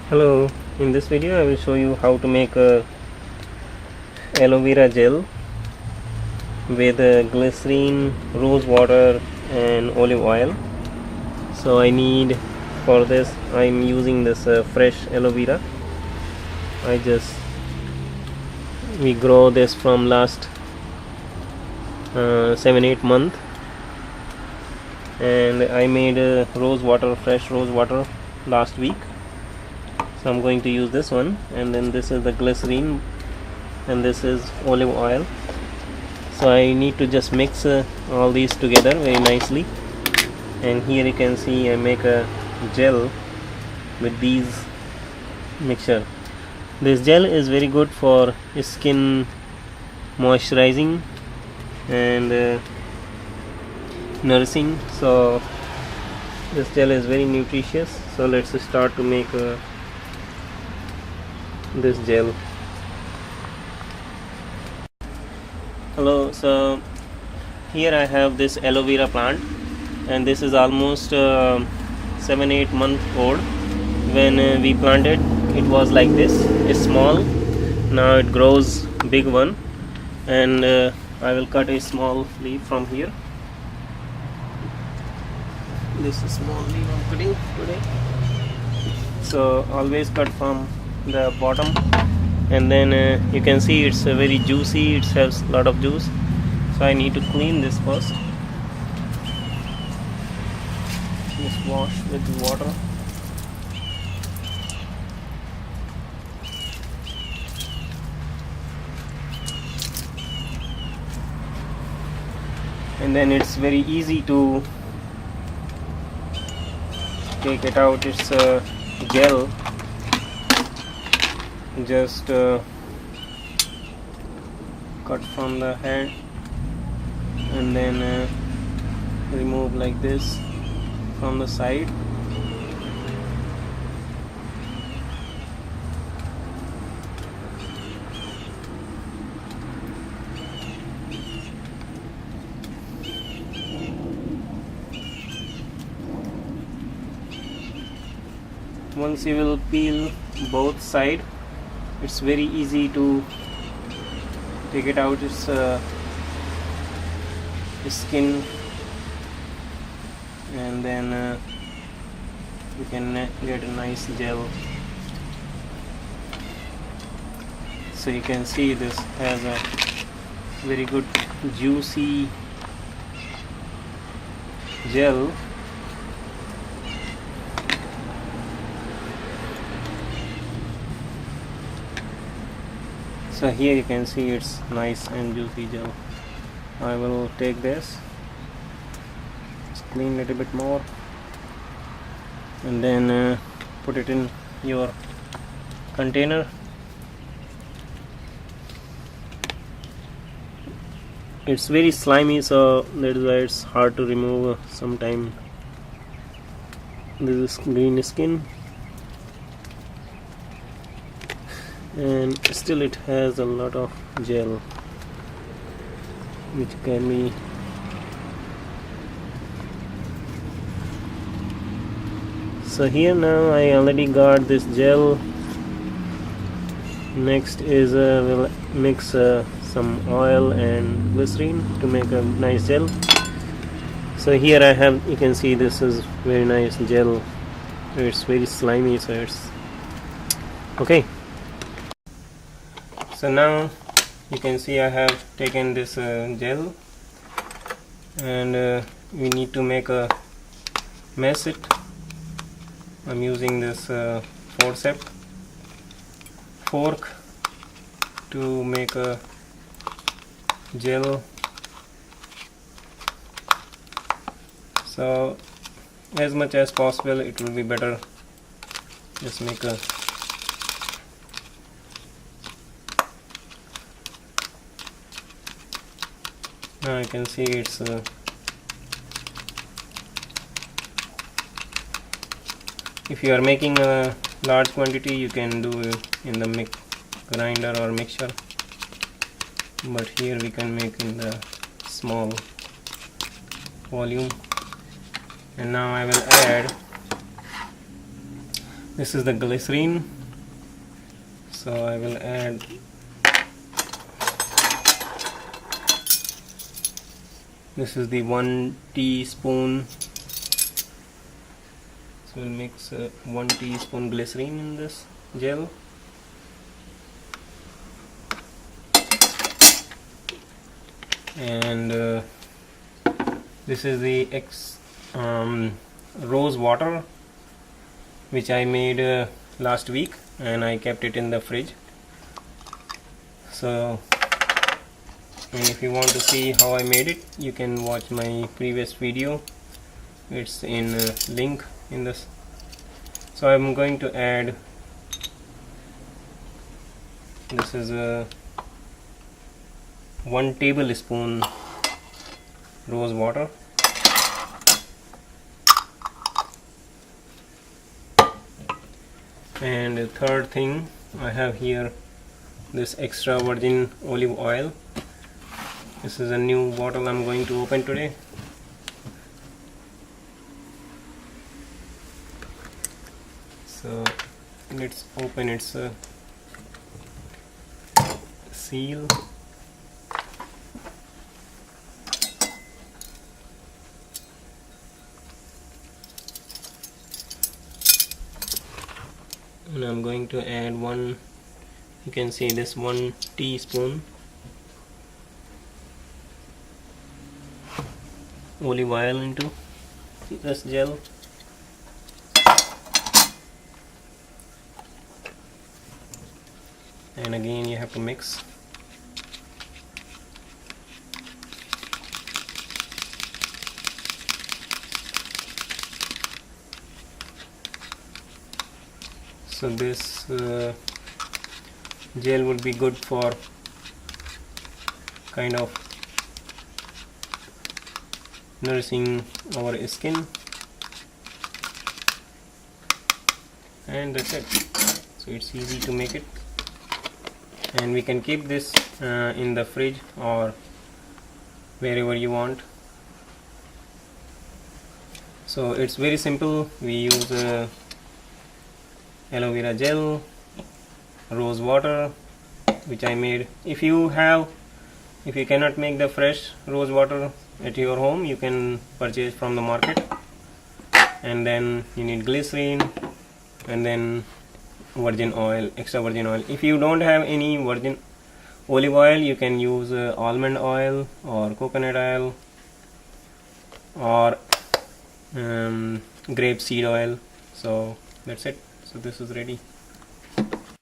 Hello, in this video I will show you how to make a aloe vera gel with glycerin, rose water and olive oil. So I need, for this I am using this fresh aloe vera. We grow this from last 7-8 months, and I made fresh rose water last week. So I'm going to use this one, and then this is the glycerin and this is olive oil. So I need to just mix all these together very nicely, and here you can see I make a gel with these mixture. This gel is very good for skin moisturizing and nourishing. So this gel is very nutritious. So let's start to make this gel. Hello, so here I have this aloe vera plant, and this is almost 7-8 months old. When we planted, it was like this. It's small. Now it grows big one, and I will cut a small leaf from here. This is small leaf I'm cutting today. So always cut from the bottom, and then you can see it's very juicy. It has a lot of juice. So I need to clean this first. Just wash with water. And then it's very easy to take it out. It's a gel. Just cut from the head and then remove like this from the side. Once you will peel both sides, it's very easy to take it out. It's skin, and then you can get a nice gel. So you can see this has a very good juicy gel. So here you can see it's nice and juicy gel. I will take this, just clean a little bit more, and then put it in your container. It's very slimy, so that is why it's hard to remove sometime. This is green skin, and still it has a lot of gel which can be so here. Now I already got this gel. Next is we'll mix some oil and glycerin to make a nice gel. So here I have, you can see this is very nice gel. It's very slimy, so it's okay. So now you can see I have taken this gel, and we need to make a mess it. I'm using this fork to make a gel. So as much as possible, it will be better just make a now you can see it's if you are making a large quantity, you can do in the grinder or mixture, but here we can make in the small volume. And now I will add This is the glycerin, so I will add this is the 1 teaspoon. So we'll mix 1 teaspoon glycerin in this gel. And this is the rose water which I made last week, and I kept it in the fridge. So, and if you want to see how I made it, you can watch my previous video. It's in link in this. So I'm going to add, this is 1 tablespoon rose water. And the third thing, I have here this extra virgin olive oil. This is a new bottle I'm going to open today. So let's open its seal. And I'm going to add one, you can see this 1 teaspoon olive oil into this gel. And again you have to mix. So this gel would be good for kind of nourishing our skin, and that's it. So it's easy to make it, and we can keep this in the fridge or wherever you want. So it's very simple. We use aloe vera gel, rose water which I made. If you cannot make the fresh rose water at your home, you can purchase from the market. And then you need glycerin, and then virgin oil, extra virgin oil. If you don't have any virgin olive oil, you can use almond oil or coconut oil or grape seed oil. So that's it. So this is ready.